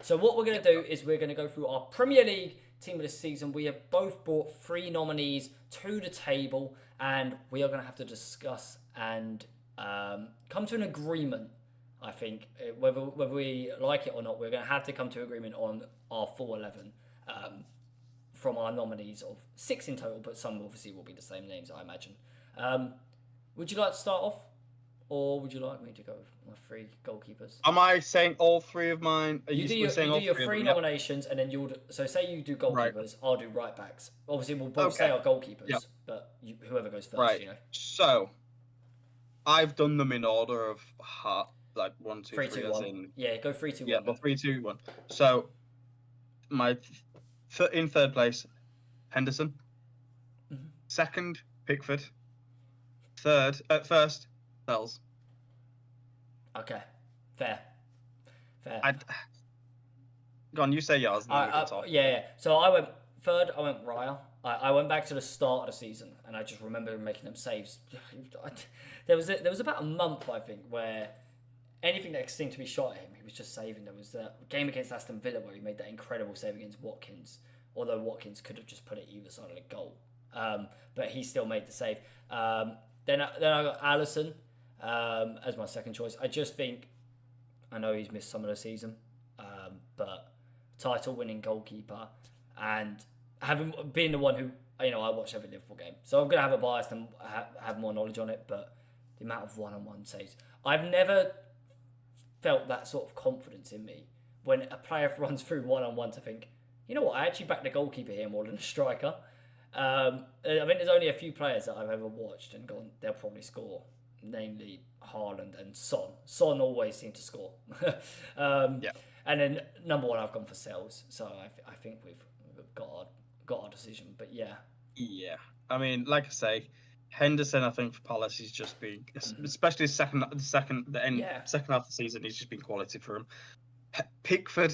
So what we're going to do is we're going to go through our Premier League team of the season. We have both brought 3 nominees to the table, and we are going to have to discuss and come to an agreement. I think whether we like it or not, we're going to have to come to agreement on our full 11 from our nominees of 6 in total, but some obviously will be the same names, I imagine. Would you like to start off, or would you like me to go with my 3 goalkeepers? Am I saying all 3 of mine? You do your 3 nominations, and then so say you do goalkeepers, right. I'll do right backs. Obviously, we'll both say our goalkeepers, but whoever goes first, right. So, I've done them in order of like 1, 2, 3, 2, 1. Yeah, go 3, 2, 1. Yeah, well, 3, 2, 1. So, my in third place, Henderson. Mm-hmm. Second, Pickford. First, Bells. Okay, fair. Go on, you say yours. Yeah. So I went third. I went Raya. I went back to the start of the season, and I just remember making them saves. There was about a month, I think, where anything that seemed to be shot at him, he was just saving. There was a game against Aston Villa where he made that incredible save against Watkins, although Watkins could have just put it either side of the goal. But he still made the save. Then I got Alisson as my second choice. I just think, I know he's missed some of the season, but title-winning goalkeeper, and having been the one who, I watched every Liverpool game, so I'm going to have a bias and have more knowledge on it, but the amount of one-on-one saves, I've never felt that sort of confidence in me when a player runs through one-on-one to think, you know what, I actually back the goalkeeper here more than the striker. I think there's only a few players that I've ever watched and gone, they'll probably score, namely Haaland and Son. Son always seemed to score. And then number 1, I've gone for Sells. So I think we've got our decision. But yeah. Yeah. I mean, like I say, Henderson, I think for Palace, he's just been, especially the second half of the season, he's just been quality for him. Pickford,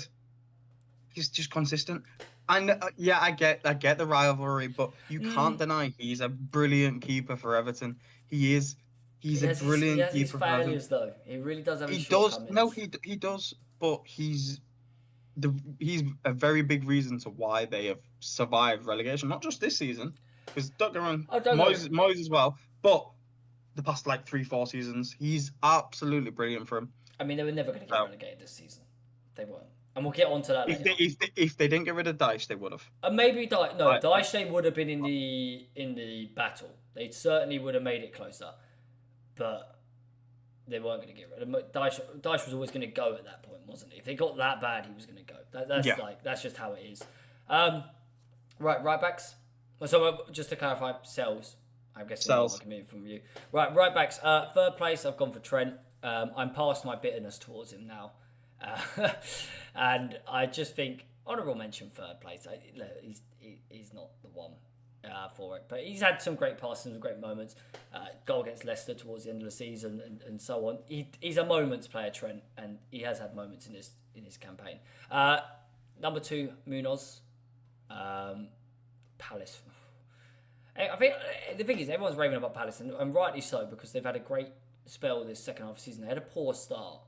he's just consistent. And I get the rivalry, but you can't deny he's a brilliant keeper for Everton. He is. He's a brilliant keeper. He has his failures, though. He really does have his shortcomings. No, he does, but he's a very big reason to why they have survived relegation. Not just this season, because don't get me wrong, Moyes as well, but the past 3-4 seasons, he's absolutely brilliant for him. I mean, they were never going to get relegated this season. They weren't. And we'll get on to that later. If they didn't get rid of Dyche, they would have. Maybe Dyche they would have been in the battle. They certainly would have made it closer, but they weren't going to get rid of him. Dyche was always going to go at that point, wasn't he? If it got that bad, he was going to go. That's just how it is. Right backs. So just to clarify, Sells. I'm guessing Sells coming from you. Right backs. Third place, I've gone for Trent. I'm past my bitterness towards him now. And I just think honourable mention third place. He's not the one for it, but he's had some great passes, some great moments. Goal against Leicester towards the end of the season, and so on. He's a moments player, Trent, and he has had moments in his campaign. Number 2, Munoz, Palace. I think the thing is everyone's raving about Palace, and rightly so, because they've had a great spell this second half of the season. They had a poor start.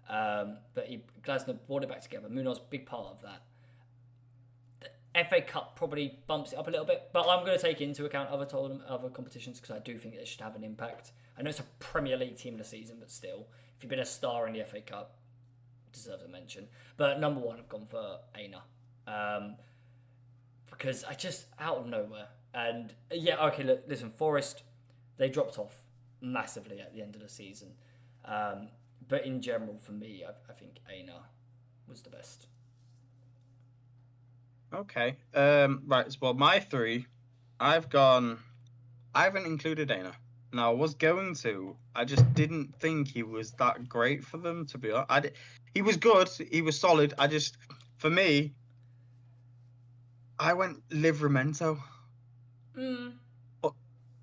But Glasner brought it back together. Munoz, big part of that. The FA Cup probably bumps it up a little bit, but I'm going to take into account other competitions because I do think it should have an impact. I know it's a Premier League team of the season, but still, if you've been a star in the FA Cup, deserves a mention. But number 1, I've gone for Aina. Because I just, out of nowhere. And look, listen, Forest, they dropped off massively at the end of the season. But in general, for me, I think Aina was the best. Okay. Right. Well, my 3, I haven't included Aina. Now, I was going to. I just didn't think he was that great for them, to be honest. He was good. He was solid. For me, I went Livramento. But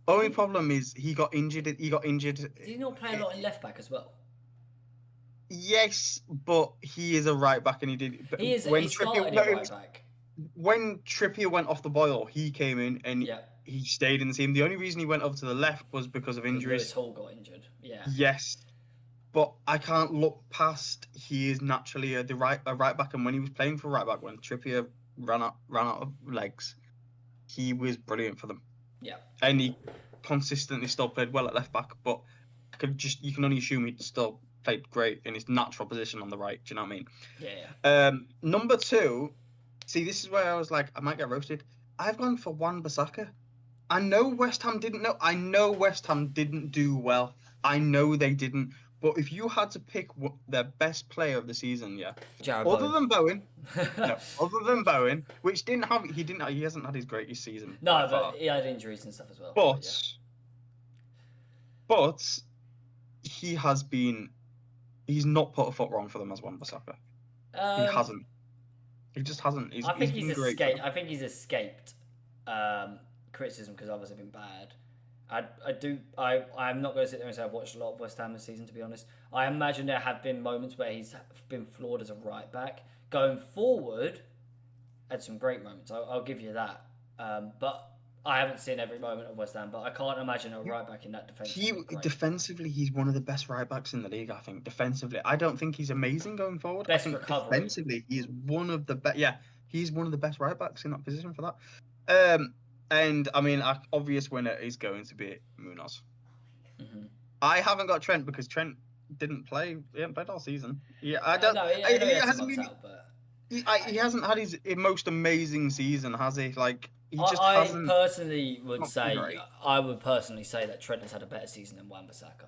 only problem is he got injured. Did he not play a lot in left back as well? Yes, but he is a right back, and he did. He started right back. When Trippier went off the boil, he came in and he stayed in the team. The only reason he went over to the left was because of injuries. Lewis Hall got injured. Yeah. Yes, but I can't look past. He is naturally a right back, and when he was playing for right back, when Trippier ran out of legs, he was brilliant for them. Yeah. And he consistently still played well at left back, but you can only assume he still played great in his natural position on the right. Do you know what I mean? Yeah. Number 2, see, this is where I was like, I might get roasted. I've gone for Wan-Bissaka. I know West Ham didn't know. I know West Ham didn't do well. I know they didn't. But if you had to pick their best player of the season, yeah, other than Bowen, no, other than Bowen, which he hasn't had his greatest season by No, far. but he had injuries and stuff as well. But he has been. He's not put a foot wrong for them as Wan-Bissaka. He hasn't. He just hasn't. I think he's been great for them. I think he's escaped criticism because others have been bad. I'm not going to sit there and say I've watched a lot of West Ham this season, to be honest. I imagine there have been moments where he's been flawed as a right back. Going forward, had some great moments. I'll give you that. But I haven't seen every moment of West Ham, but I can't imagine a right back in that defence. Defensively, he's one of the best right backs in the league. I think defensively, I don't think he's amazing going forward. Best I think recovery. Defensively, he's one of the best. Yeah, he's one of the best right backs in that position for that. And I mean, our obvious winner is going to be Munoz. Mm-hmm. I haven't got Trent because Trent didn't play. He hasn't played all season. Yeah, I don't. No, he hasn't been out, but he hasn't had his most amazing season, has he? Like he just I hasn't. personally would say great. I would personally say that Trent has had a better season than Wan-Bissaka,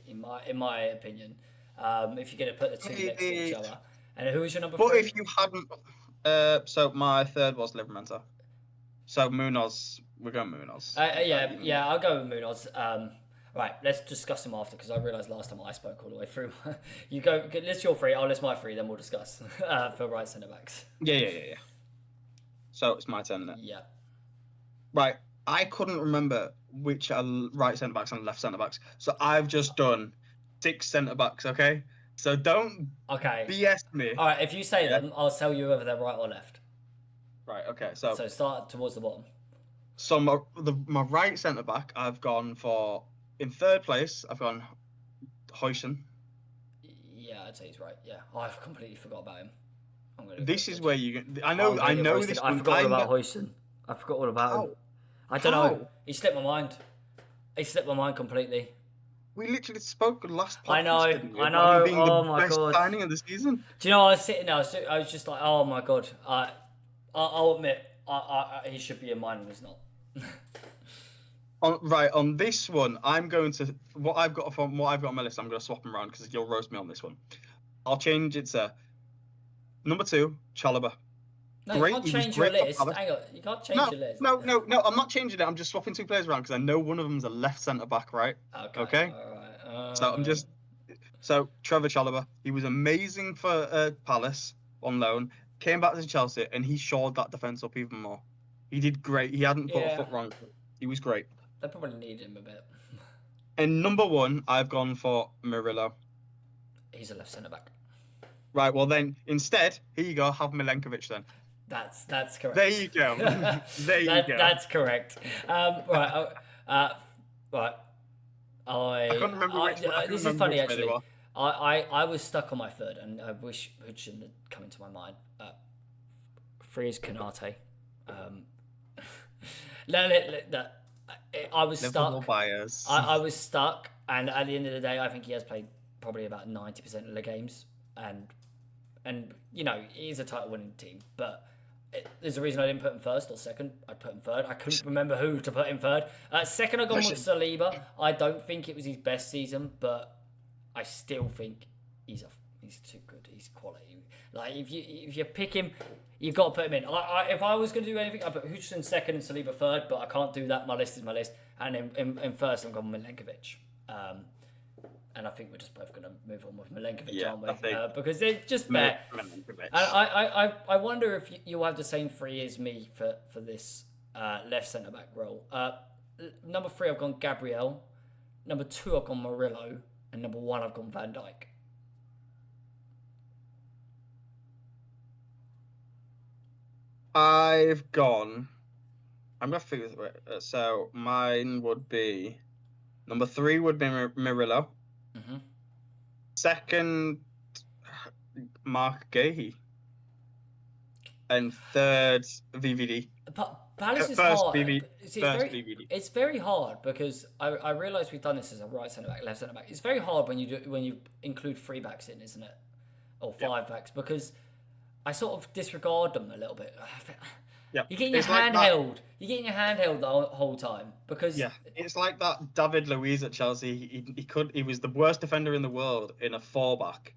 in my opinion. If you're going to put the two next to each other, and who is your number 3? But if you hadn't, so my third was Livramento. So Munoz, we're going Munoz. Yeah, I'll go with Munoz. Right, let's discuss them after because I realised last time I spoke all the way through. You go, list your 3, I'll list my 3, then we'll discuss for right centre backs. Yeah. So it's my turn then. Yeah. Right, I couldn't remember which are right centre backs and left centre backs, so I've just done 6 centre backs. Okay, so don't BS me. All right, if you say them, I'll tell you whether they're right or left. Right. Okay. So start towards the bottom. So my right centre back, I've gone for in third place. I've gone Huijsen. Yeah, I'd say he's right. Yeah, I've completely forgot about him. This is where you. I know this. I forgot all about Huijsen. I forgot all about him. I don't know. He slipped my mind. He slipped my mind completely. We literally spoke last podcast. I know. Being oh the my best god! signing of the season. Do you know? I was sitting there. I was just like, oh my god. I'll admit, he should be in mine and he's not. On this one, I'm going to what I've got on my list. I'm going to swap them around because you'll roast me on this one. I'll change it to number 2, Chalobah. No, you can't change your list. Hang on, you can't change your list. No, I'm not changing it. I'm just swapping 2 players around because I know one of them's a left centre back, right? Okay. All right. So Trevor Chalobah, he was amazing for Palace on loan. Came back to Chelsea and he shored that defence up even more. He did great. He hadn't put a foot wrong. He was great. They probably need him a bit. And number 1, I've gone for Murillo. He's a left centre back. Right. Well, then instead, here you go. Have Milenkovic then. That's correct. There you go. There you go. That's correct. Right. Right. I can't remember which. This is funny actually. I was stuck on my third, and I wish it shouldn't have come into my mind. 3 is Konate. I was stuck. I was stuck, and at the end of the day, I think he has played probably about 90% of the games, and you know he's a title-winning team. But there's a reason I didn't put him first or second. I put him third. I couldn't remember who to put him third. Second, I gone with Saliba. I don't think it was his best season, but I still think he's too good. He's quality. Like if you pick him, you've got to put him in. If I was going to do anything, I put Huijsen second and Saliba third, but I can't do that. My list is my list, and in first I'm going with Milenkovic. And I think we're just both going to move on with Milenkovic, aren't we? Because they're just there. I wonder if you'll have the same 3 as me for this left centre back role. Number 3 I've gone Gabriel. Number 2 I've gone Murillo, and number 1 I've gone Van Dijk. I'm going to figure this out. So mine would be number 3 would be Murillo. Mm-hmm. Second, Mark Gahey. And third, VVD. Palace is First hard. VV, See, first VVD. it's very hard because I realise we've done this as a right centre back, left centre back. It's very hard when you include three backs in, isn't it, or Yeah, five backs, because I sort of disregard them a little bit. yeah. You're getting your It's like hand that. held. You're getting your hand held the whole time because Yeah, it's like that. David Luiz at Chelsea. He was the worst defender in the world in a four back,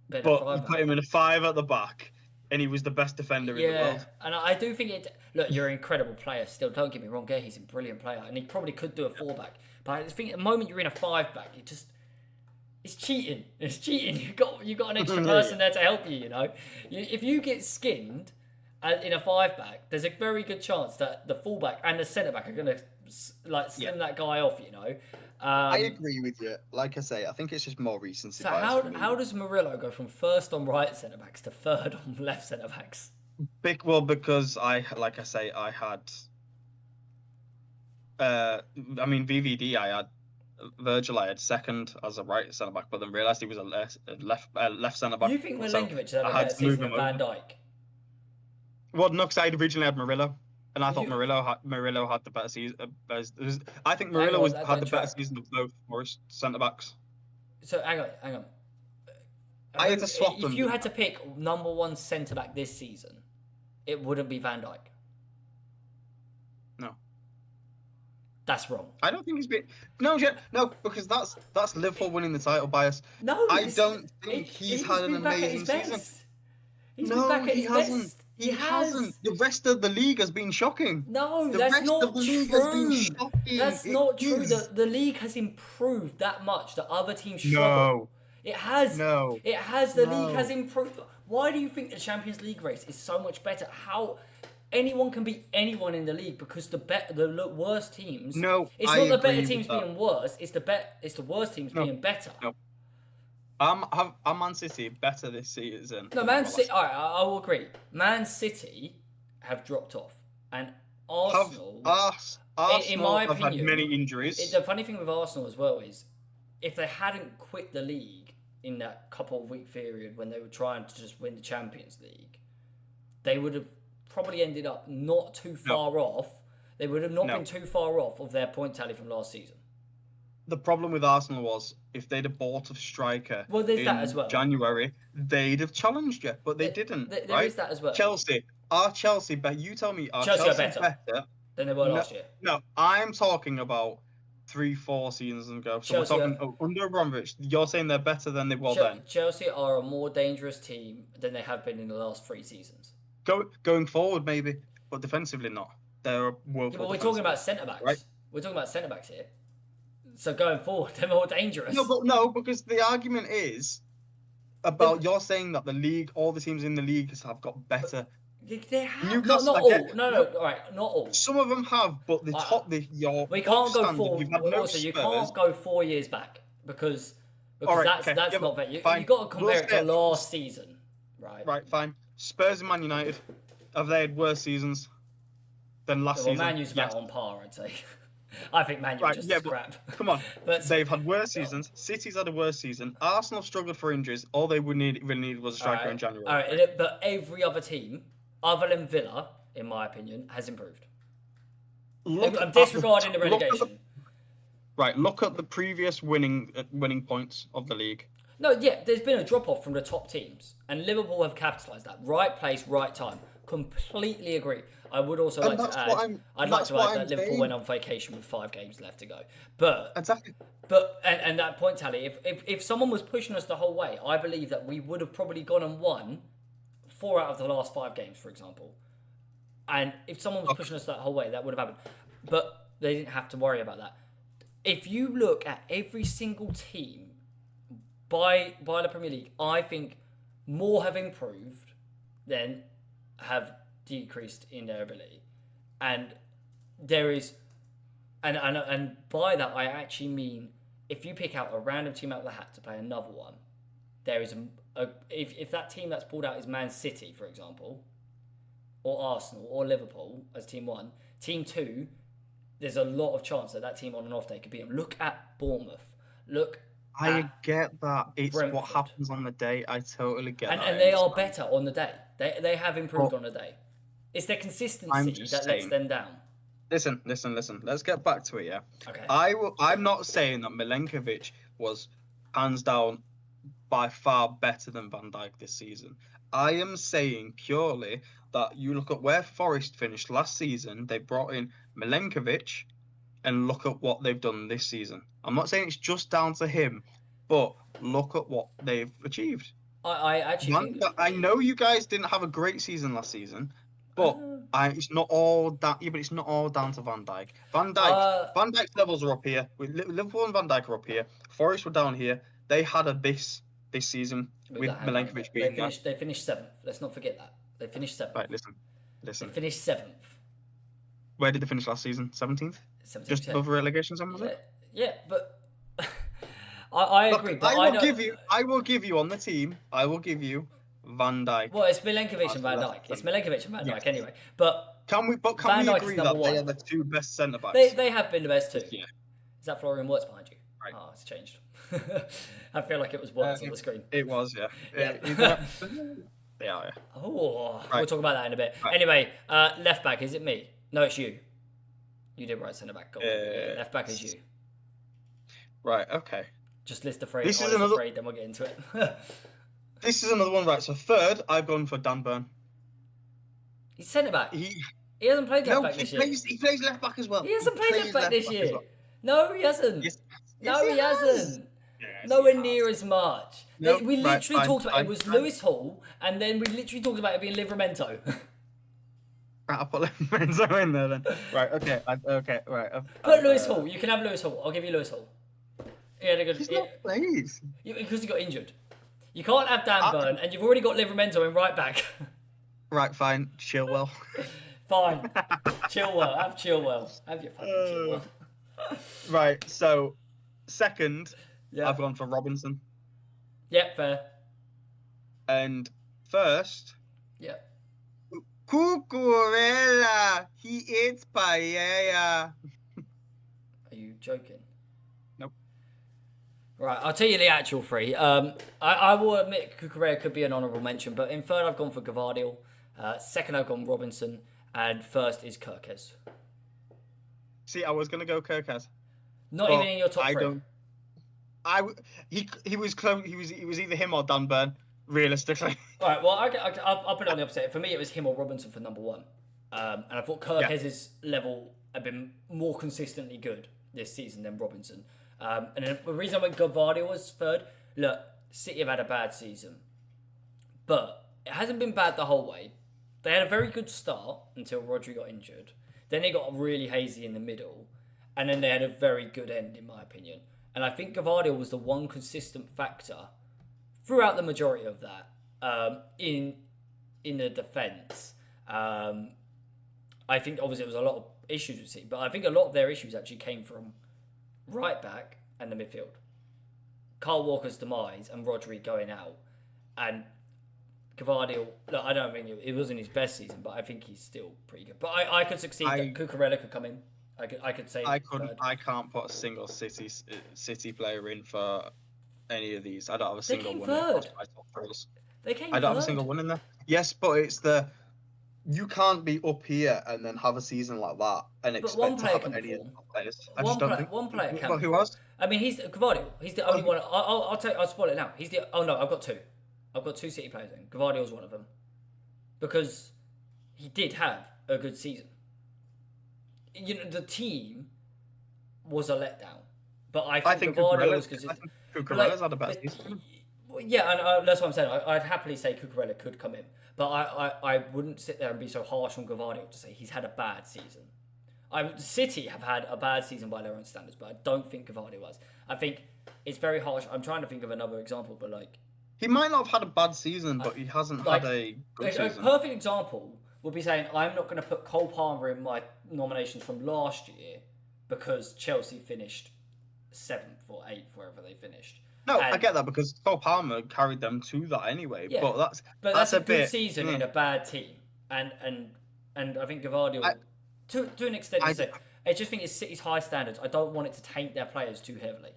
being a but you five put back. him in a five at the back, and he was the best defender in the Yeah, world. and I do think it. Look, you're an incredible player. Still, don't get me wrong. He's a brilliant player, and he probably could do a four back. But I think at the moment you're in a five back, it's cheating. It's cheating. You got an extra person there to help you. If you get skinned in a five back, there's a very good chance that the full back and the centre back are gonna slim that guy off. I agree with you. Like I say, I think it's just more recency So bias for me. how does Murillo go from first on right centre backs to third on left centre backs? Because I had. I mean VVD. I had Virgil. I had second as a right centre back, but then realised he was a left centre back. You think so Milenkovic had I a had better to move season him than Van over. Dijk? Well, no, because I originally had Murillo, and I thought You- Murillo had the better season. I think Hang Murillo on, that had don't the better track. season of both Forest centre backs. So hang on. I had to swap If them. you had to pick number one centre back this season, it wouldn't be Van Dijk. No, That's wrong. I don't think he's been. No, because that's Liverpool winning the title bias. No, I don't think he's had an been back at his amazing season. best. He's been No, back at he his hasn't. best. He hasn't. The rest of the league has been shocking. No, The that's rest not of the league has been true. shocking. That's It not true. is. The league has improved that much that other teams struggle. It has. No. It has. The league No. has improved. Why do you think the Champions League race is so much better? How anyone can beat anyone in the league because the worst teams. No, it's I not the better agree with teams that. being worse. It's the worst teams No. being better. No. Are Man City better this season? No, than Man they were City. last I will agree. Man City have dropped off, and year? Arsenal. Arsenal my have had opinion, many injuries. The funny thing with Arsenal as well is, if they hadn't quit the league in that couple of week period when they were trying to just win the Champions League, they would have probably ended up not too far off. They would have not No. been too far off of their point tally from last season. The problem with Arsenal was if they'd have bought a striker Well, there's in that as well. January, they'd have challenged you, but they didn't. There right? is that as well. Chelsea, you tell me, are Chelsea are Chelsea better. better? Than they were No, last year. No, I'm talking about 3-4 seasons ago. So Chelsea we're talking under Abramovich. You're saying they're better than they were then. Chelsea are a more dangerous team than they have been in the last 3 seasons. Going forward, maybe, but defensively not. They're a woeful. Yeah, but we're talking about centre backs. Right. We're talking about centre backs here. So going forward, they're more dangerous. No, because the argument is about you're saying that the league, all the teams in the league have got better. They have Newcastle, not I all. get- No, all right, not all. Some of them have, but the We can't go standard, you've had no Also, you Spurs. can't go 4 years back because All right, that's okay, that's yeah, not fair. You fine. got to compare We'll it to say- last season, right? Right, fine. Spurs and Man United, have they had worse seasons than last Well, season? Man U's about on par, I'd say. I think Man U Right, just yeah, as but crap. come on. But They've had worse seasons. City's had a worse season. Arsenal struggled for injuries. All they really needed was a striker in January. All right, but every other team, other than Villa, in my opinion, has improved. I'm disregarding the relegation. Look at the previous winning points of the league. No, yeah, there's been a drop off from the top teams, and Liverpool have capitalised that. Right place, right time. Completely agree. I would also like to add. I'd like to add that Liverpool went on vacation with 5 games left to go. But Exactly. and that point tally, if someone was pushing us the whole way, I believe that we would have probably gone and won 4 out of the last 5 games, for example. And if someone was pushing us that whole way, that would have happened. But they didn't have to worry about that. If you look at every single team by the Premier League, I think more have improved than have decreased in their ability. And there is, and by that I actually mean, if you pick out a random team out of the hat to play another one, there is if that team that's pulled out is Man City, for example, or Arsenal or Liverpool as team 1, team 2, there's a lot of chance that team on an off day could beat them. Look at Bournemouth. Look I at get that. It's what Brentford. happens on the day. I totally get that. And I they are understand. better on the day. They have improved But on the day. It's their I'm consistency just that lets saying. them down. Listen. Let's get back to it. Yeah. Okay. I'm not saying that Milenkovic was hands down by far better than Van Dijk this season. I am saying purely that you look at where Forest finished last season. They brought in Milenkovic, and look at what they've done this season. I'm not saying it's just down to him, but look at what they've achieved. I actually think. I know you guys didn't have a great season last season, but Uh, it's not all that. Yeah, but it's not all down to Van Dijk. uh, Van Dijk's levels are up here. With Liverpool and Van Dijk are up here. Forest were down here. They had a this season Move with that hand down a Milenkovic bit. They being there. finished. They finished seventh. Let's not forget that. They finished seventh. Right, They listen. finished seventh. Where did they finish last season? 17th. 17th. Just above relegation zone, was it? Yeah, but I agree. Look, But I will give you on the team. I will give you Van Dijk. Well, it's Milenkovic and as Van left Dijk. It's centre. Milenkovic and Van Yes. Dijk anyway. But Can we Van Dijk is agree number that they one. are the two best centre backs? they have been the best two. Yeah. Is that Florian Wirtz behind you? Right. Oh, it's changed. I feel like it was Wirtz on the screen. It was, yeah. Yeah. Yeah. Oh, Right. we'll talk about that in a bit. Right. Anyway, left back, is it me? No, it's you. You did right centre back. Go on. Left back is you. Right. Okay. Just list the three. This is list the another- three, then we'll get into it. This is another one, right? So third, I've gone for Dan Burn. He's centre back. He hasn't played left no, back he this year. plays left back as well. He hasn't played left back this as year. well. No, he hasn't. Yes, No, he has. hasn't. Yes, Nowhere he has. near as much. Nope, We right, literally fine, talked about it fine, was fine. Lewis Hall, and then we literally talked about it being Livramento. Right, I'll put Lorenzo in there then. Right. Okay. Okay. Right. Put Lewis Hall. You can have Lewis Hall. I'll give you Lewis Hall. He had a good. He's not played. Because he got injured. You can't have Dan Burn, and you've already got Livramento in right back. Right. Fine. Chilwell. Fine. Chilwell. Have Chilwell. Have your fucking Chilwell. Right. So, second, Yeah. I've gone for Robinson, Yeah, fair. and first, Yeah. Cucurella. He eats paella. Are you joking? Nope. Right, I'll tell you the actual three. I will admit Cucurella could be an honourable mention, but in third I've gone for Gvardiol. Second I've gone Robinson, and first is Kirkes. See, I was gonna go Kirkaz. Not But even in your top I three. don't. He was close. He was either him or Dan Burn. Realistically. All right, well I'll put it on the opposite. For me, it was him or Robinson for number one, and I thought Kirkes' level had been more consistently good this season than Robinson. And then the reason I went Gvardiol was third. Look, City have had a bad season, but it hasn't been bad the whole way. They had a very good start until Rodri got injured. Then they got really hazy in the middle, and then they had a very good end, in my opinion. And I think Gvardiol was the one consistent factor throughout the majority of that in the defence. I think obviously there was a lot of issues with City, but I think a lot of their issues actually came from right back and the midfield. Kyle Walker's demise and Rodri going out, and Gvardiol. Look, I don't think it wasn't his best season, but I think he's still pretty good. But I could succeed that Cucurella could come in. I could say third. I can't put a single City player in for any of these. I don't have a single came one. In third. my top threes. They came I don't have a third. single one in there. Yes, but it's you can't be up here and then have a season like that and But expect one to player have can any of perform. the top players. I One just don't player- think. one player can Well, who perform. else? I mean, he's Gvardiol. He's the only one. I'll spoil it now. He's the. Oh no, I've got two. I've got two City players in. Gvardiol's one of them, because he did have a good season. You know, the team was a letdown, but I think Gvardiol was because Cucurella's had a better season. yeah, and that's what I'm saying. I'd happily say Cucurella could come in, but I wouldn't sit there and be so harsh on Gvardiol to say he's had a bad season. City have had a bad season by their own standards, but I don't think Gvardiol has. I think it's very harsh. I'm trying to think of another example, but like He might not have had a bad season, but he hasn't had a good a season. perfect example would be saying I'm not going to put Cole Palmer in my nominations from last year because Chelsea finished 7th or 8th, wherever they finished. No, And- I get that because Cole Palmer carried them to that anyway. Yeah, But that's a good bit, season in a bad team, and I think Gvardiol, to an extent, I just think it's City's high standards. I don't want it to taint their players too heavily.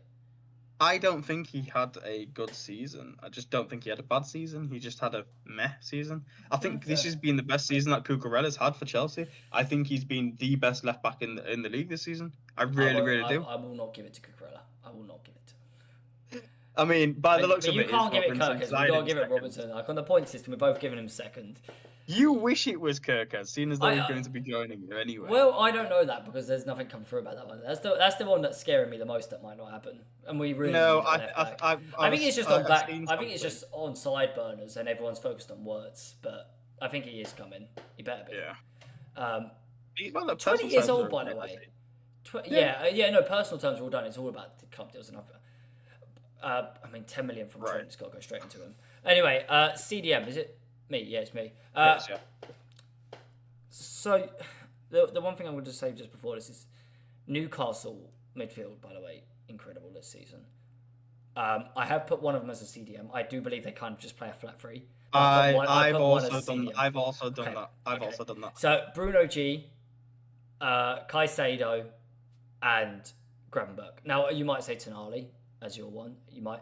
I don't think he had a good season. I just don't think he had a bad season. He just had a meh season. I think this has been the best season that Cucurella's had for Chelsea. I think he's been the best left back in the league this season. I really do. I will not give it to Cucurella. I will not give it. I mean, by the looks But of you it, can't it's give it Robinson, Kirkers. 'cause We've I got to didn't give it second. Robertson. Like on the point system, we're both giving him second. You wish it was Kirkers, seeing as though he's going to be joining you anyway. Well, I don't know that because there's nothing come through about that one. That's the one that's scaring me the most. That might not happen, and we really No, need a left back. I think it's just I've on back. seen I think it's something. just on side burners, and everyone's focused on words. But I think he is coming. He better be. Yeah. 20 Well, personal years terms old, are by the okay. way. Yeah. No, personal terms are all done. It's all about the club deals and other. I mean, 10 million from Trent. It's got to go straight into him. Anyway, CDM, is it me? Yeah, it's me. Yes, yeah. So, the one thing I wanted to say just before this is Newcastle midfield, by the way, incredible this season. I have put one of them as a CDM. I do believe they kind of just play a flat three. I've also done that. I've also done that. So, Bruno G, Caicedo, and Gravenberch. Now, you might say Tonali as your one. You might.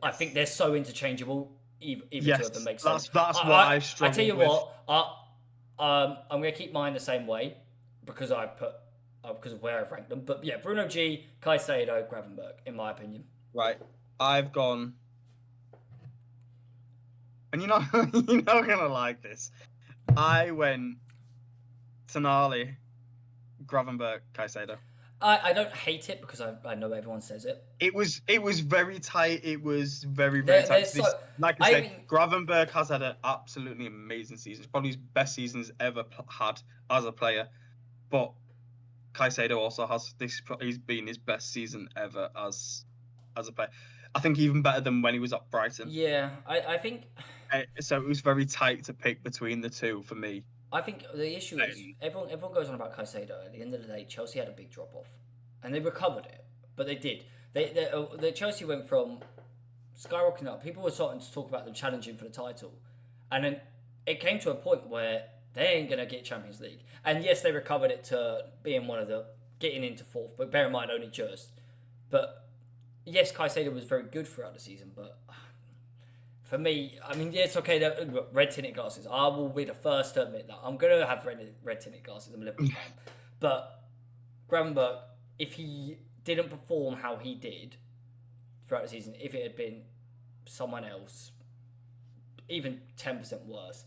I think they're so interchangeable. Either two of them make sense. That's what I've struggled I tell you with. what. I'm going to keep mine the same way because because of where I've ranked them. But yeah, Bruno G, Caicedo, Gravenberch, in my opinion. Right, I've gone, and you're not gonna like this. I went Tonali, Gravenberch, Caicedo. I don't hate it because I know everyone says it. It was very tight. It was very tight. Like I say, Gravenberch has had an absolutely amazing season. It's probably his best season he's ever had as a player. But Caicedo also has this. He's been his best season ever as a player. I think even better than when he was at Brighton. Yeah, I think. So it was very tight to pick between the two for me. I think the issue is everyone goes on about Caicedo. At the end of the day, Chelsea had a big drop off, and they recovered it. But they did. The Chelsea went from skyrocketing up. People were starting to talk about them challenging for the title, and then it came to a point where they ain't gonna get Champions League. And yes, they recovered it to being one of the getting into fourth. But bear in mind, only just. But yes, Caicedo was very good throughout the season, but. For me, I mean, yeah, it's okay. Red tinted glasses. I will be the first to admit that I'm gonna have red tinted glasses. I'm a Liverpool fan, but Gravenberch, if he didn't perform how he did throughout the season, if it had been someone else, even 10% worse,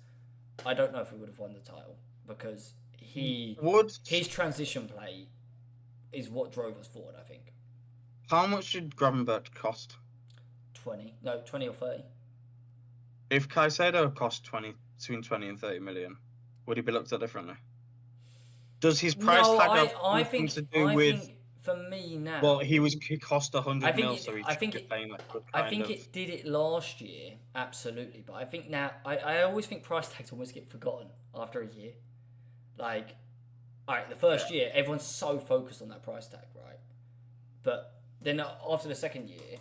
I don't know if we would have won the title because his transition play is what drove us forward. I think. How much did Gravenberch cost? 20 or 30. If Caicedo cost between 20 and 30 million, would he be looked at differently? Does his price tag have something to do with? For me now. Well, he cost 100 mil, so he should be paying that good I think it did it last year, absolutely. But I think now, I always think price tags almost get forgotten after a year. Like, all right, the first year, everyone's so focused on that price tag, right? But then after the second year,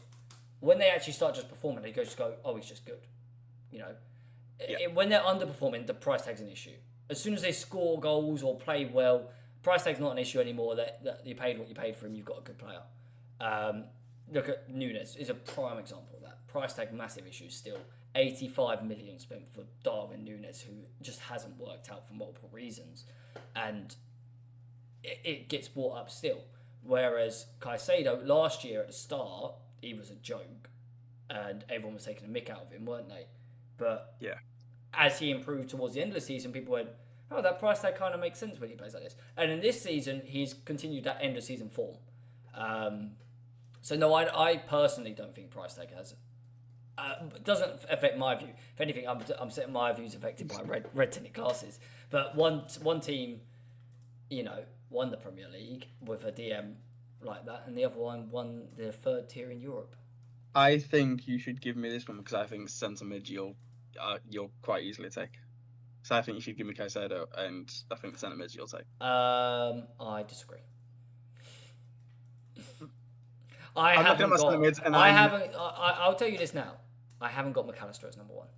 when they actually start just performing, they just go, oh, he's just good. You know, when they're underperforming, the price tag's an issue. As soon as they score goals or play well, price tag's not an issue anymore. That you paid what you paid for him, you've got a good player. Look at Nunes is a prime example of that. Price tag, massive issue still. 85 million spent for Darwin Nunes, who just hasn't worked out for multiple reasons, and it gets brought up still. Whereas Caicedo last year at the start, he was a joke, and everyone was taking a mick out of him, weren't they? But as he improved towards the end of the season, people went, oh, that price tag kind of makes sense when he plays like this. And in this season, he's continued that end of season form. So no, I personally don't think price tag has. Doesn't affect my view. If anything, I'm setting my views affected by red tinted glasses. But one team, won the Premier League with a DM like that, and the other one won the third tier in Europe. I think you should give me this one because I think centre mid you'll quite easily take. So I think you should give me Caicedo, and I think centre mid you'll take. I disagree. I'll tell you this now. I haven't got McAllister as number one.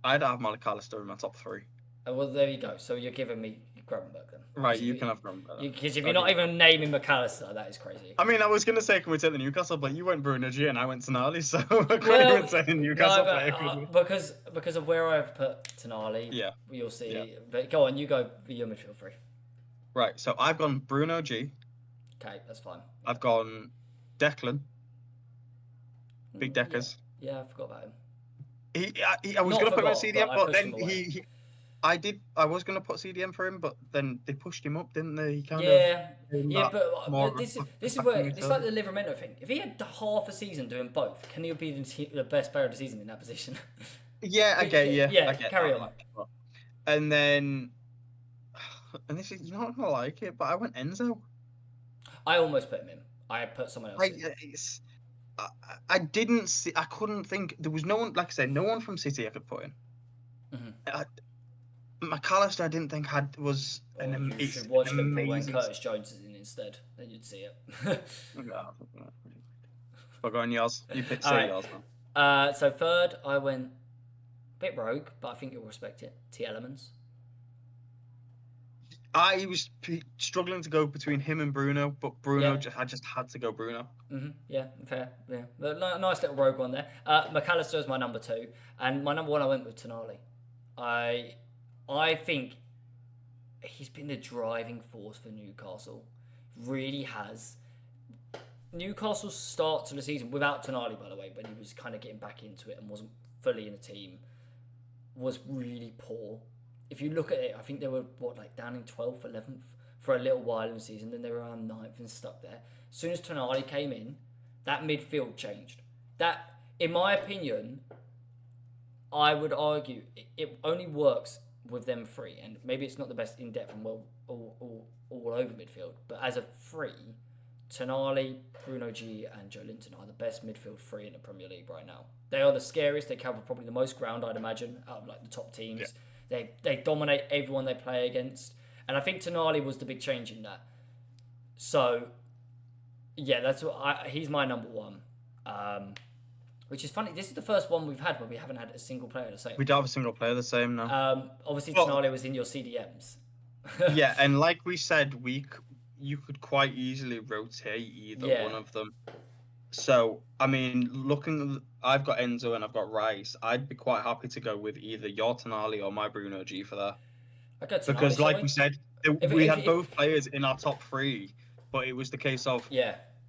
I'd have McAllister in my top three. Well, there you go. So you're giving me Gravenberch then. Right, you can have Gravenberch. Because if you're not even naming McAllister, that is crazy. I mean, I was gonna say, can we take the Newcastle, but you went Bruno G and I went Tonali, so I can't even say the Newcastle player. Because of where I've put Tonali, Yeah, you'll see. Yeah. But go on, you go for your midfield three. Right, so I've gone Bruno G. Okay, that's fine. I've gone Declan. Big Deckers. Yeah, I forgot about him. I was going to put him in CDM, but then I was going to put CDM for him, but then they pushed him up, didn't they? He kind of but this is where it's like the Livramento thing. If he had half a season doing both, can he be the best player of the season in that position? Yeah, I get carry on. And then, and this is, you're not going to like it, but I went Enzo. I almost put him in. I put someone else in. I didn't see. I couldn't think. There was no one. Like I said, no one from City I could put in. McAllister, I didn't think was an. You should watch Liverpool when Curtis Jones is in instead. Then you'd see it. But go on yours. You pick yours now. So third, I went a bit rogue, but I think you'll respect it. T Elements. I was struggling to go between him and Bruno, but I just had to go Bruno. Yeah, fair. Yeah, but nice little rogue one there. McAllister is my number 2, and my number 1 I went with Tonali. I think he's been the driving force for Newcastle. Really has. Newcastle's start to the season without Tonali, by the way, when he was kind of getting back into it and wasn't fully in the team, was really poor. If you look at it, I think they were down in 12th, 11th for a little while in the season. Then they were around 9th and stuck there. As soon as Tonali came in, that midfield changed. That, in my opinion, I would argue it only works with them three. And maybe it's not the best in depth and all over midfield, but as a three, Tonali, Bruno G, and Joe Linton are the best midfield three in the Premier League right now. They are the scariest. They cover probably the most ground, I'd imagine, out of the top teams. Yeah. They dominate everyone they play against. And I think Tonali was the big change in that. So, yeah, that's what he's my number 1. Which is funny. This is the first one we've had where we haven't had a single player the same. We don't have a single player the same now. Obviously, Tonali was in your CDMs. Yeah, and like we said, you could quite easily rotate either one of them. So, I mean, I've got Enzo and I've got Rice. I'd be quite happy to go with either your Tonali or my Bruno G for that. Okay, Tonali, because, like we said, we had both players in our top 3, but it was the case of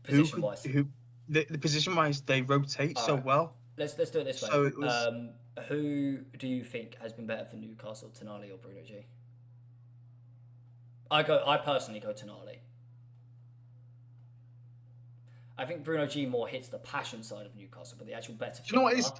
position-wise. The position-wise, they rotate so well. Let's do it this way. So it was, who do you think has been better for Newcastle, Tonali or Bruno G? I personally go Tonali. I think Bruno G more hits the passion side of Newcastle, but the actual better. Do you know what it is?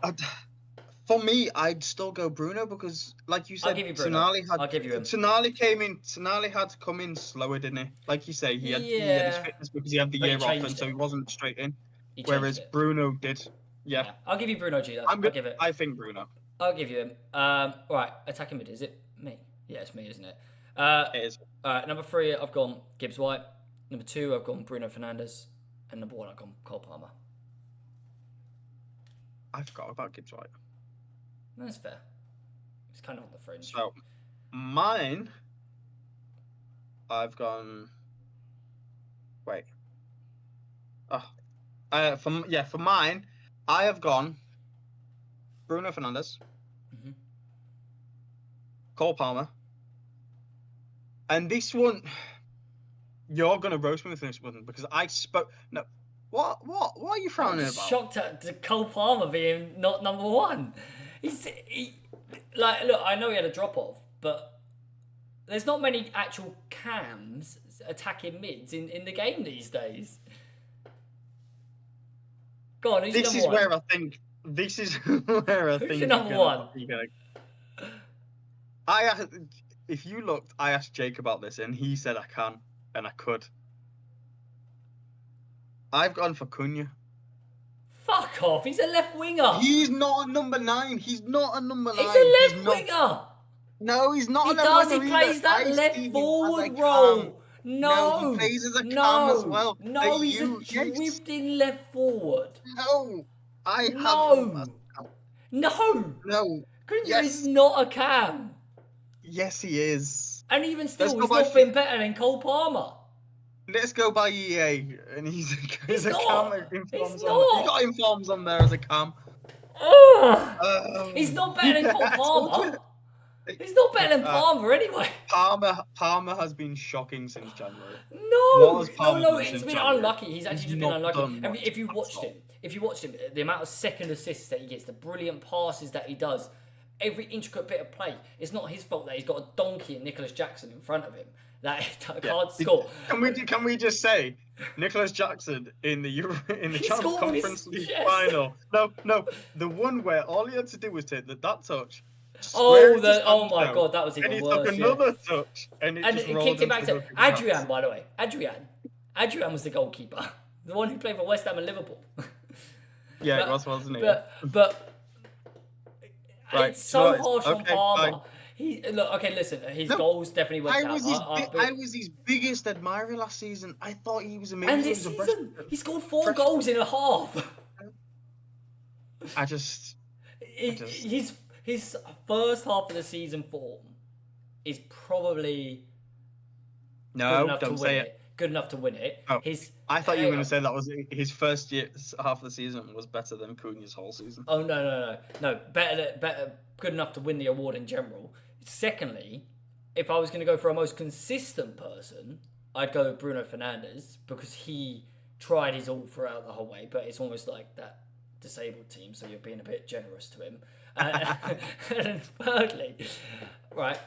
For me, I'd still go Bruno because, like you said, I'll give you Bruno. I'll give you him. Tonali came in. Tonali had to come in slower, didn't he? Like you say, he had his fitness because he had the year off, and so he wasn't straight in. Whereas Bruno did. Yeah. I'll give you Bruno G. I think Bruno. I'll give you him. Right, attacking mid. Is it me? Yeah, it's me, isn't it? It is. Number 3, I've gone Gibbs White. Number 2, I've gone Bruno Fernandes. And number 1, I've gone Cole Palmer. I forgot about Gibbs White. That's fair. It's kind of on the fringe. So, mine, I've gone. Wait. For mine, I have gone Bruno Fernandes, Cole Palmer, and this one. You're gonna roast me with this one because I spoke. No, what are you frowning about? Shocked at Cole Palmer being not number 1. Look, I know he had a drop off, but there's not many actual cams attacking mids in the game these days. Go on, who's your number 1? This is where I think. Who's your number 1? If you looked, I asked Jake about this, and he said I can. And I could. I've gone for Cunha. Fuck off! He's a left winger. He's not a number 9. He's not a number 9. He's a left winger. No, he's not. He does. He plays that left forward role. No, he plays as a cam as well. No, he's a drifting left forward. No, No. Cunha is not a cam. Yes, he is. And even still, go he's by not been better than Cole Palmer. Let's go by EA, and he's He's a cam not. He's informs on. He not. got informs on there as a cam. Ugh. He's not better than Yeah, Cole I told Palmer. you. He's not better than Uh, Palmer anyway. Palmer has been shocking since January. What No, has Palmer done he's since been January? unlucky. He's actually He's just been not unlucky. done I mean, much if you at watched him, the amount of second assists that he gets, the brilliant passes that he does, every intricate bit of play, it's not his fault that he's got a donkey and Nicholas Jackson in front of him that can't score. Can we just say Nicholas Jackson in the He Champions scored with his Conference League chest. final? No, the one where all he had to do was take that touch. Oh my god, that was and even he worse. took another touch, and it And just it rolled kicked it into back the to goalkeeper's hands. Adrian, by the way. Adrian was the goalkeeper, the one who played for West Ham and Liverpool. Yeah, it was, wasn't he? But Right, it's so so harsh on okay, Palmer. fine. Listen, his No, goals definitely went down. I was his biggest admirer last season. I thought he was amazing. And this He was season, he scored 4 goals in a half. His first half of the season form is probably good No, enough to don't win say it. it. Good enough to win it. Oh, His I thought you were hang going on. to say that was his first year, half of the season was better than Cunha's whole season. Oh no! Better, good enough to win the award in general. Secondly, if I was going to go for a most consistent person, I'd go with Bruno Fernandes because he tried his all throughout the whole way. But it's almost like that disabled team, so you're being a bit generous to him. And thirdly, right,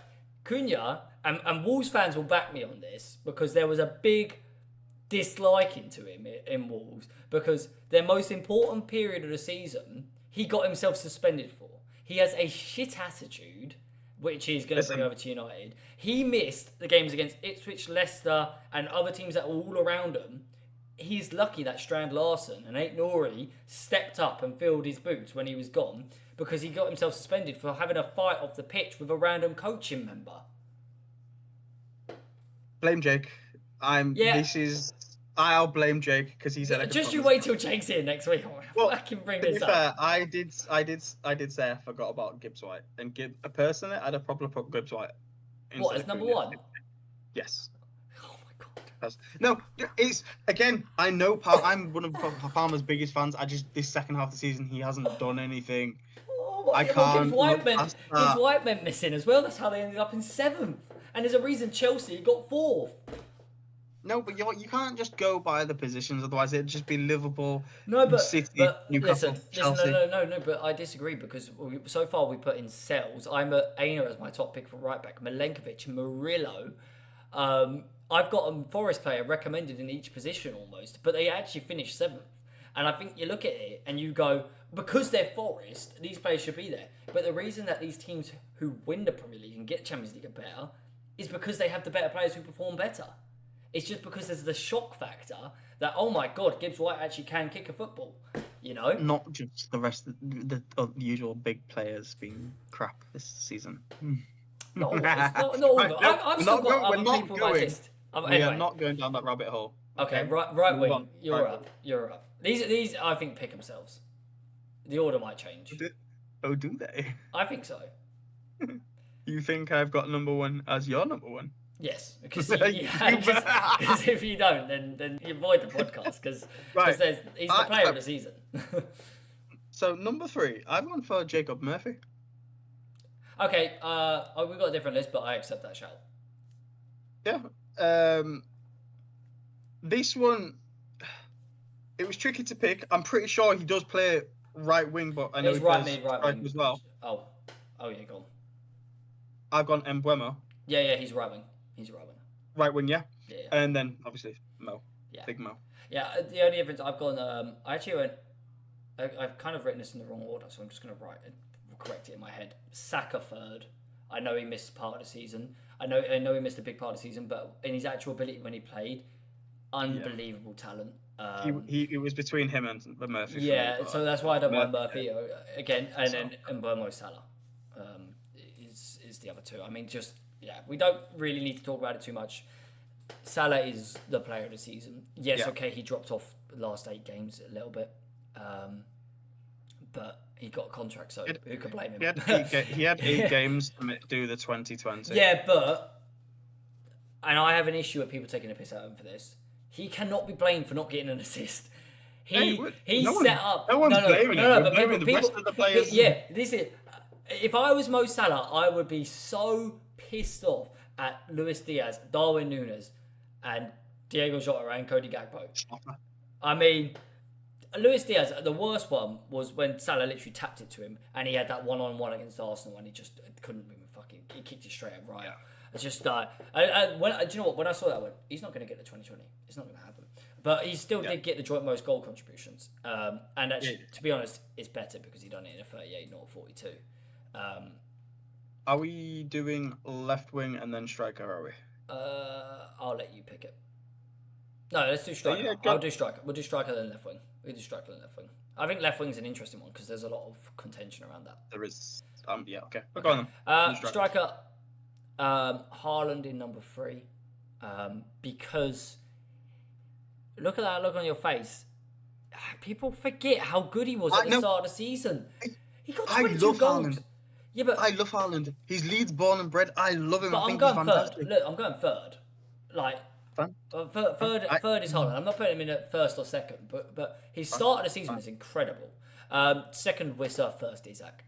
Cunha and Wolves fans will back me on this because there was a big disliking to him in Wolves because their most important period of the season he got himself suspended for. He has a shit attitude, which he's going to bring over to United. He missed the games against Ipswich, Leicester, and other teams that were all around him. He's lucky that Strand Larsen and Ait Nouri stepped up and filled his boots when he was gone because he got himself suspended for having a fight off the pitch with a random coaching member. Blame Jake. I'll blame Jake because he said. Just you wait till Jake's here next week. I can bring this up. I did say I forgot about Gibbs White, and personally, I'd have probably put Gibbs White. What, as number 1? Yes. Oh my god. No, it's again. I know I'm one of Palmer's biggest fans. This second half of the season, he hasn't done anything. I can't. Gibbs White meant missing as well. That's how they ended up in 7th. And there's a reason Chelsea got 4th. No, but you can't just go by the positions. Otherwise, it'd just be Liverpool, City, Newcastle, Chelsea. No. But I disagree because so far we put in Sells. I'm at Aina as my top pick for right back. Milenkovic, Murillo. I've got a Forest player recommended in each position almost, but they actually finished 7th. And I think you look at it and you go, because they're Forest, these players should be there. But the reason that these teams who win the Premier League and get Champions League are better is because they have the better players who perform better. It's just because there's the shock factor that, oh my God, Gibbs White actually can kick a football, you know? Not just the rest of the usual big players being crap this season. Not always. Not all of them. I've still got other people on my list. We are not going down that rabbit hole. Okay, right wing. You're up. These I think pick themselves. The order might change. Oh, do they? I think so. You think I've got number 1 as your number 1? Yes, because if you don't, then you avoid the podcast because he's the player of the season. So number 3, I've gone for Jacob Murphy. Okay, we've got a different list, but I accept that shout. Yeah. This one, it was tricky to pick. I'm pretty sure he does play right wing, but I know he plays right wing as well. Oh yeah, go on. I've gone Mbeumo. Yeah, he's right wing. Right wing, yeah. Yeah. And then obviously Mo. Yeah. Big Mo. Yeah. The only difference I've gone, I've kind of written this in the wrong order, so I'm just going to correct it in my head. Saka 3rd. I know he missed part of the season. I know he missed a big part of the season, but in his actual ability when he played, unbelievable talent. It was between him and Murphy. Yeah, so that's why I don't mind Murphy again, and then Mbeumo Salah is the other 2. I mean, we don't really need to talk about it too much. Salah is the player of the season. Yes, okay, he dropped off the last 8 games a little bit, but he got a contract, so who could blame him? He had 8 games to do the 2020. Yeah, but and I have an issue with people taking a piss out of him for this. He cannot be blamed for not getting an assist. He set up. No one's blaming him. We're But blaming the rest of the players. Yeah, this is. If I was Mo Salah, I would be so pissed off at Luis Diaz, Darwin Núñez, and Diego Jota and Cody Gakpo. I mean, Luis Diaz, the worst one was when Salah literally tapped it to him, and he had that one-on-one against Arsenal, and he just couldn't even he kicked it straight at Raya. Yeah. It's just do you know what? When I saw that, I went, he's not going to get the 2020. It's not going to happen. But he still did get the joint most goal contributions. And actually, to be honest, it's better because he done it in a 38, not a 42. Are we doing left wing and then striker? Are we? I'll let you pick it. No, let's do striker. Yeah, I'll do striker. We'll do striker then left wing. We'll do striker then left wing. I think left wing's an interesting one because there's a lot of contention around that. There is. Yeah. Okay. We're going striker. Haaland in number 3, because look at that look on your face. People forget how good he was at the start of the season. He got 22 goals. Haaland. Yeah, but I love Haaland. He's Leeds born and bred. I love him. But I'm going third. Look, I'm going third. Like third is Haaland. I'm not putting him in at first or second, but his start of the season was incredible. Second Wissa, first Isak.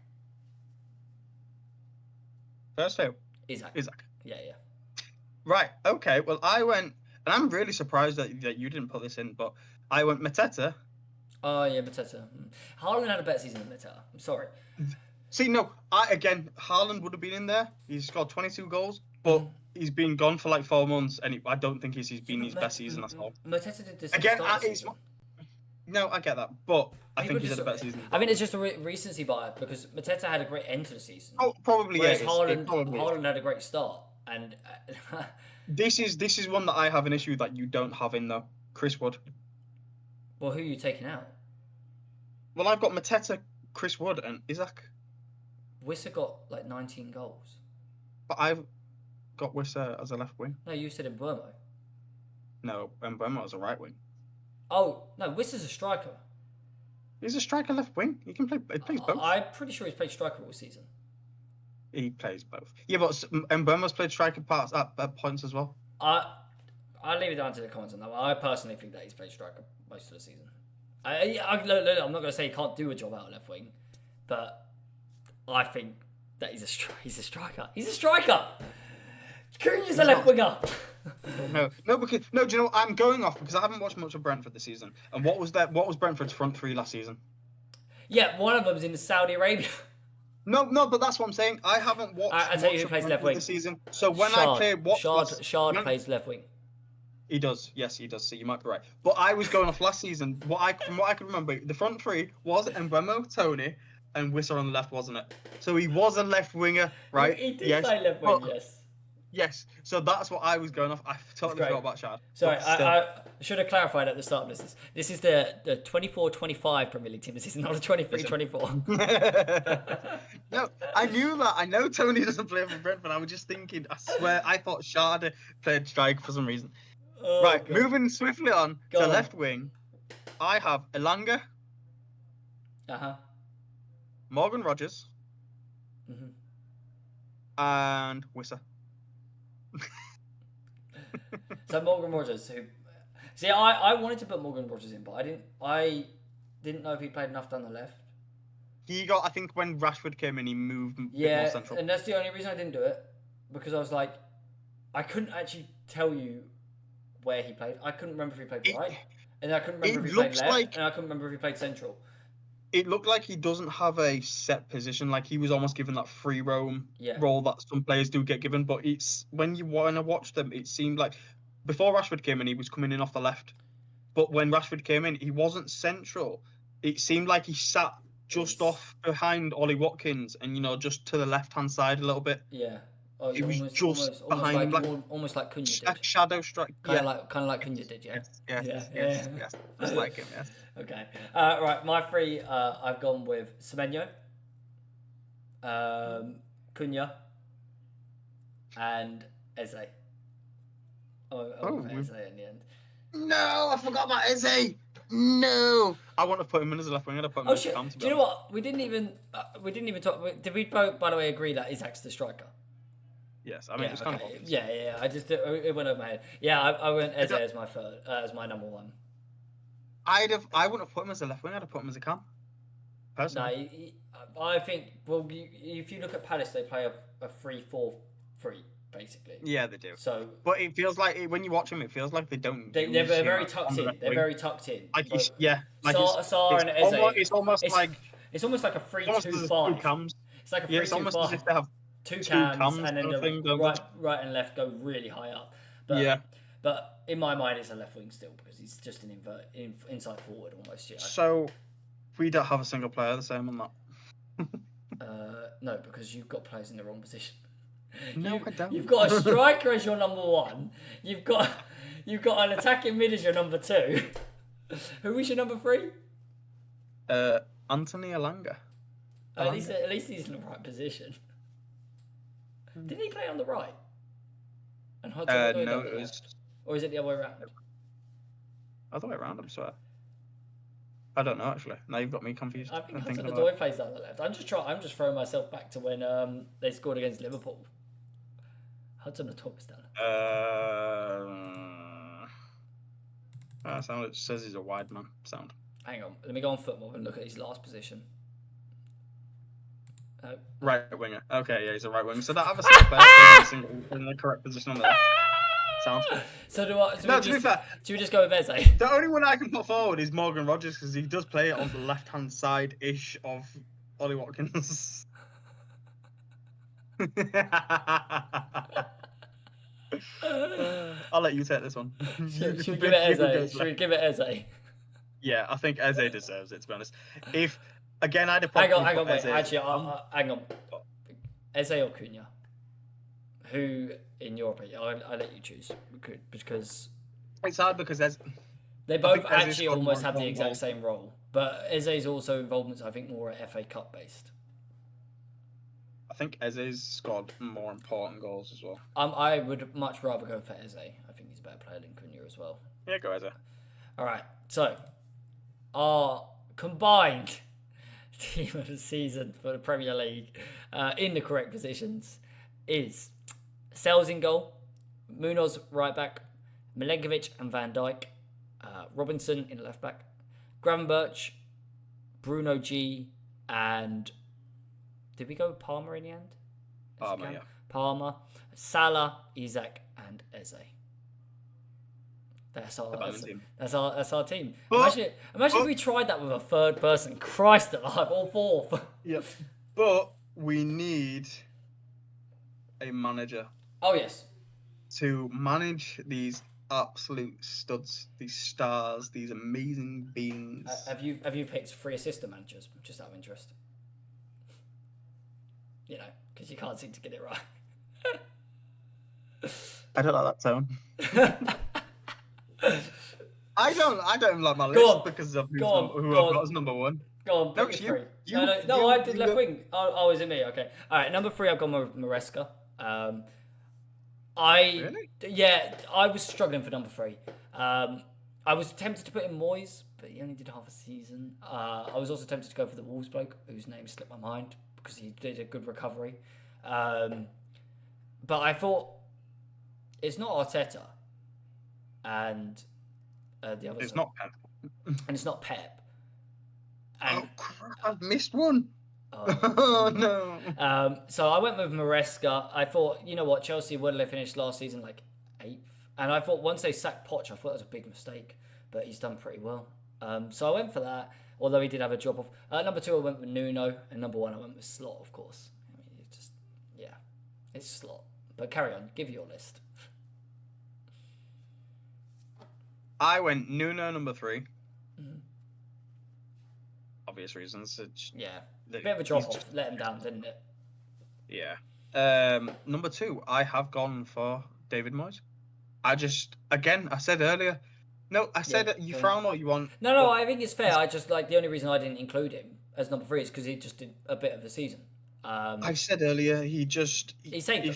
First who? Isak. Yeah. Right. Okay. Well, I went, and I'm really surprised that you didn't put this in, but I went Mateta. Oh yeah, Mateta. Haaland had a better season than Mateta. I'm sorry. See, no, Haaland would have been in there. He's scored 22 goals, but he's been gone for like 4 months, and I don't think he's been his best season. That's all. Mateta did this again. No, I get that, but I think he's had a better season. I mean, it's just a recency bias because Mateta had a great end to the season. Oh, probably. Whereas Haaland had a great start, and this is one that I have an issue that you don't have in though. Chris Wood. Well, who are you taking out? Well, I've got Mateta, Chris Wood, and Isak. Wissa got like 19 goals. But I've got Wissa as a left wing. No, you said Mbeumo. No, Mbeumo as a right wing. Oh no, Wissa's a striker. He's a striker left wing. He can play. He plays both. I'm pretty sure he's played striker all season. He plays both. Yeah, but Mbeumo's played striker parts at points as well. I'll leave it down to the comments on that. I personally think that he's played striker most of the season. I'm not going to say he can't do a job out left wing, but I think that he's a striker. He's a striker. Cunha's a left winger. No. Do you know what? I'm going off because I haven't watched much of Brentford this season. And what was Brentford's front three last season? Yeah, one of them was in Saudi Arabia. No, but that's what I'm saying. I haven't watched. I tell you who plays left wing this season. So when I play, Shard plays left wing. He does. Yes, he does. So you might be right. But I was going off last season. From what I can remember, the front three was Mbeumo, Tony, and Wissa on the left, wasn't it? So he was a left winger, right? He did play left wing, yes. Yes, so that's what I was going off. I totally forgot about Shard. Sorry, I should have clarified at the start of this. This is the 24-25 Premier League team. This is not a 23-24. No, I knew that. I know Tony doesn't play for Brentford. I was just thinking, I swear, I thought Shard played strike for some reason. Oh, right, God. Moving swiftly on to left wing, I have Elanga. Morgan Rogers. And Wissa. So Morgan Rogers, see, I wanted to put Morgan Rogers in, but I didn't know if he played enough down the left. He got, I think, when Rashford came in, he moved a bit more central. And that's the only reason I didn't do it, because I was like, I couldn't actually tell you where he played. I couldn't remember if he played right, and I couldn't remember if he played left, and I couldn't remember if he played central. It looked like he doesn't have a set position. Like he was almost given that free roam role that some players do get given. But it's when you want to watch them, it seemed like before Rashford came in, he was coming in off the left. But when Rashford came in, he wasn't central. It seemed like he sat just off behind Ollie Watkins and just to the left-hand side a little bit. Yeah. Oh, it was just behind, almost like Cunha did. Shadow strike. Kind of like Cunha did, yeah. Yes. Just like him, yes. Okay. Right, my three, I've gone with Semenyo, Cunha, and Eze. Eze in the end. No, I forgot about Eze. No, I want to put him in as a left winger. Oh shit! Do you know what? We didn't even talk. Did we both, by the way, agree that Isak's the striker? Yes, I mean it's kind of obvious. Yeah. I just it went over my head. Yeah, I went Eze as my third, as my number one. I wouldn't have put him as a left wing. I'd have put him as a cam. No, Personally. I think. Well, if you look at Palace, they play a 3-4-3 basically. Yeah, they do. So, but it feels like when you watch them, it feels like they don't. they're very tucked in. They're very tucked in. Like But like Sarr and Eze. It's almost like it's almost like a 3-2-5. Two cams. It's like a 3-2-5. It's almost as if they have two cams cams and then thing, the right and left go really high up. But, But in my mind, it's a left wing still because he's just an inside forward almost. Yeah. So we don't have a single player the same on that. No, because you've got players in the wrong position. No, I don't. You've got a striker as your number one. You've got an attacking mid as your number two. Who was your number three? Anthony Elanga. At least he's in the right position. Didn't he play on the right? And Hudson no, it was. Or is it the other way around? Other way around, I'm sorry. I don't know actually. Now you've got me confused. I think Hudson-Odoi plays down the left. I'm just throwing myself back to when they scored against Liverpool. Hudson-Odoi was down. It says he's a wide man. Sound. Hang on, let me go on football and look at his last position. Right winger. Okay, yeah, he's a right winger. So that other player in the correct position on the left. Sound. So to be fair, should we just go with Eze? The only one I can put forward is Morgan Rogers because he does play it on the left-hand side-ish of Ollie Watkins. I'll let you take this one. Should we give it Eze? Should we give it Eze? Yeah, I think Eze deserves it, to be honest. If, again, I'd have Hang probably on, wait. Eze. Actually, hang on. Eze or Cunha? Who, in your opinion, I'll let you choose because it's hard because they both actually almost have the exact same role. But Eze's also involvements, I think, more FA Cup based. I think Eze's scored more important goals as well. I would much rather go for Eze. I think he's a better player than Cunha as well. Yeah, go Eze. All right, so our combined team of the season for the Premier League in the correct positions is Sells in goal, Munoz right back, Milenkovic and Van Dijk, Robinson in left back, Gravenberch, Bruno G, and did we go with Palmer in the end? Palmer, yeah. Palmer, Salah, Isak, and Eze. That's our team. Imagine if we tried that with a third person. Christ alive, all fourth. Yep. But we need a manager. Oh yes. To manage these absolute studs, these stars, these amazing beings. Have you picked 3 assistant managers just out of interest? You know, because you can't seem to get it right. I don't like that tone. I don't like my list because of who I've got as number one. Go on, pick your 3. No, I did left wing. Oh, is it me? Okay. All right, number 3, I've gone with Maresca. Really? Yeah, I was struggling for number 3. I was tempted to put in Moyes, but he only did half a season. I was also tempted to go for the Wolves bloke, whose name slipped my mind because he did a good recovery. But I thought it's not Arteta, and the other. It's not Pep. And it's not Pep. And, oh crap! I've missed one. Oh no. So I went with Maresca. I thought, you know what, Chelsea, where did they finish last season? Like 8th. And I thought once they sacked Poch, I thought that was a big mistake. But he's done pretty well. So I went for that, although he did have a drop off. Number 2, I went with Nuno. And number 1, I went with Slot, of course. I mean, it's Slot. But carry on, give your list. I went Nuno number 3. Obvious reasons. Bit of a drop off. Let him down, didn't it? Yeah. Number 2, I have gone for David Moyes. I said earlier. No, I said you frown all you want. No, I think it's fair. I just the only reason I didn't include him as number 3 is because he just did a bit of the season. I said earlier he saved them.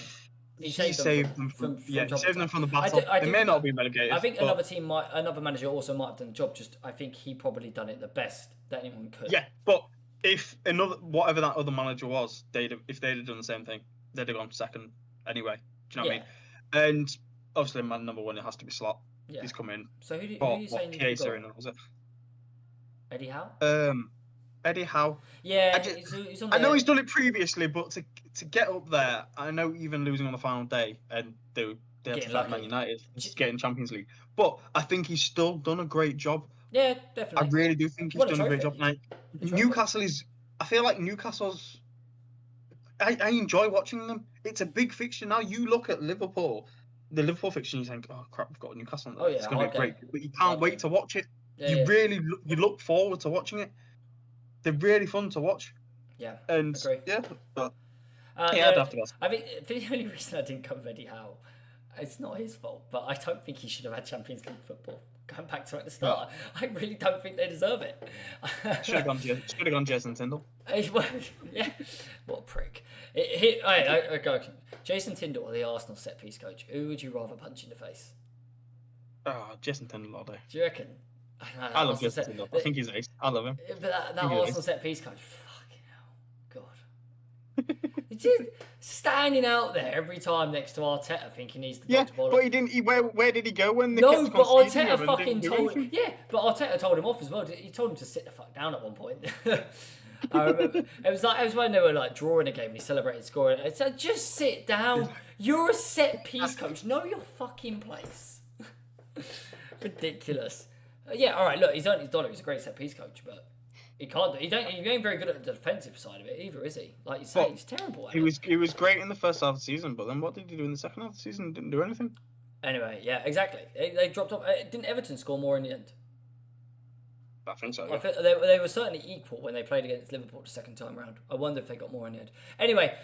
He saved them from the battle. They may not be relegated. I think another manager also might have done the job. Just I think he probably done it the best that anyone could. Yeah, but if whatever that other manager was, if they'd have done the same thing, they'd have gone second anyway. Do you know what I mean? And obviously, my number one, it has to be Slot. Yeah. He's come in. So who are you saying you Chiesa forgot? in, was it? Eddie Howe? Eddie Howe. Yeah, I he's on I know there. he's done it previously, but to get up there, I know even losing on the final day, and they had to Getting fight Man lucky. United, just getting Champions League. But I think he's still done a great job. Yeah, I definitely. really do think he's What a done a great trophy. job. Like A trophy. Newcastle is, I feel like Newcastle's. I enjoy watching them. It's a big fixture now. You look at Liverpool, the Liverpool fixture, and you think, "Oh crap, we've got Newcastle." Oh, yeah, It's going to hard be great, game. but you can't Hard wait game. to watch it. Yeah, You yeah. really you look forward to watching it. They're really fun to watch. Yeah, And agree. yeah, but Yeah, I'd have to go. I think the only reason I didn't go with Eddie Howe, it's not his fault, but I don't think he should have had Champions League football. Going back to at the start, I really don't think they deserve it. Should have gone Jason Tindall. Yeah, what a prick. Okay. Jason Tindall or the Arsenal set piece coach? Who would you rather punch in the face? Oh, Jason Tindall all day. Do you reckon? I love Jason Tindall. I think he's ace. I love him. But that Arsenal set piece coach, fucking hell, God. Just standing out there every time next to Arteta, thinking he's the dog's but he didn't. Where did he go when they No, kept but conceding Arteta him and fucking didn't do told anything? yeah, but Arteta told him off as well. He told him to sit the fuck down at one point. I remember it was when they were like drawing a game and he celebrated scoring. I said, just sit down. You're a set piece coach. Know your fucking place. Ridiculous. Yeah, all right. Look, he's earned his dollar. He's a great set piece coach, but he can't. He ain't very good at the defensive side of it either, is he? Like you say, he's terrible at it. He was great in the first half of the season, but then what did he do in the second half of the season? Didn't do anything. Anyway, yeah, exactly. They dropped off. Didn't Everton score more in the end? I think so. I Yeah. think they were certainly equal when they played against Liverpool the second time round. I wonder if they got more in the end. Anyway,